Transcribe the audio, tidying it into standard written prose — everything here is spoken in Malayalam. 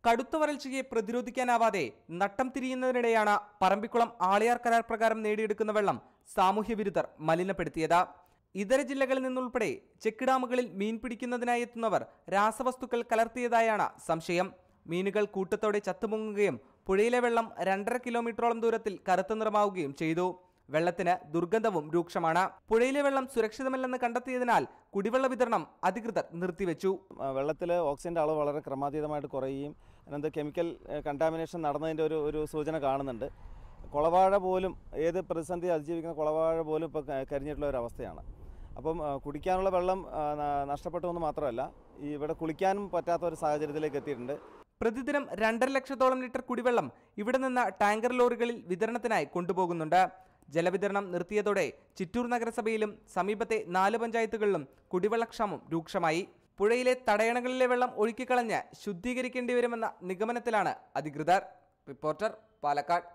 കടുത്ത വരൾച്ചയെ പ്രതിരോധിക്കാനാവാതെ നട്ടം തിരിയുന്നതിനിടെയാണ് പറമ്പിക്കുളം ആളിയാർ കരാർ പ്രകാരം നേടിയെടുക്കുന്ന വെള്ളം സാമൂഹ്യവിരുദ്ധർ മലിനപ്പെടുത്തിയത്. ഇതര ജില്ലകളിൽ നിന്നുൾപ്പെടെ ചെക്ക് ഡാമുകളിൽ മീൻ പിടിക്കുന്നതിനായി എത്തുന്നവർ രാസവസ്തുക്കൾ കലർത്തിയതായാണ് സംശയം. മീനുകൾ കൂട്ടത്തോടെ ചത്തുമുങ്ങുകയും പുഴയിലെ വെള്ളം 2.5 കിലോമീറ്ററോളം ദൂരത്തിൽ കറുത്ത നിറമാവുകയും ചെയ്തു. വെള്ളത്തിന് ദുർഗന്ധവും രൂക്ഷമാണ്. പുഴയിലെ വെള്ളം സുരക്ഷിതമല്ലെന്ന് കണ്ടെത്തിയതിനാൽ കുടിവെള്ള വിതരണം അധികൃതർ നിർത്തിവെച്ചു. വെള്ളത്തിൽ ഓക്സിജന്റെ അളവ് വളരെ ക്രമാതീതമായിട്ട് കുറയുകയും അതിനകത്ത് കെമിക്കൽ കണ്ടാമിനേഷൻ നടന്നതിൻ്റെ ഒരു സൂചന കാണുന്നുണ്ട്. കുളവാഴ പോലും ഏത് പ്രതിസന്ധി അതിജീവിക്കുന്ന കുളവാഴ പോലും ഇപ്പോൾ കരിഞ്ഞിട്ടുള്ള ഒരു അവസ്ഥയാണ്. അപ്പം കുടിക്കാനുള്ള വെള്ളം നഷ്ടപ്പെട്ടു എന്ന് മാത്രമല്ല, ഇവിടെ കുളിക്കാനും പറ്റാത്ത ഒരു സാഹചര്യത്തിലേക്ക് എത്തിയിട്ടുണ്ട്. പ്രതിദിനം 2.5 ലക്ഷത്തോളം ലിറ്റർ കുടിവെള്ളം ഇവിടെ നിന്ന് ടാങ്കർ ലോറികളിൽ വിതരണത്തിനായി കൊണ്ടുപോകുന്നുണ്ട്. ജലവിതരണം നിർത്തിയതോടെ ചിറ്റൂർ നഗരസഭയിലും സമീപത്തെ 4 പഞ്ചായത്തുകളിലും കുടിവെള്ളക്ഷാമം രൂക്ഷമായി. പുഴയിലെ തടയണകളിലെ വെള്ളം ഒഴുക്കിക്കളഞ്ഞ് ശുദ്ധീകരിക്കേണ്ടി വരുമെന്ന നിഗമനത്തിലാണ് അധികൃതർ. റിപ്പോർട്ടർ, പാലക്കാട്.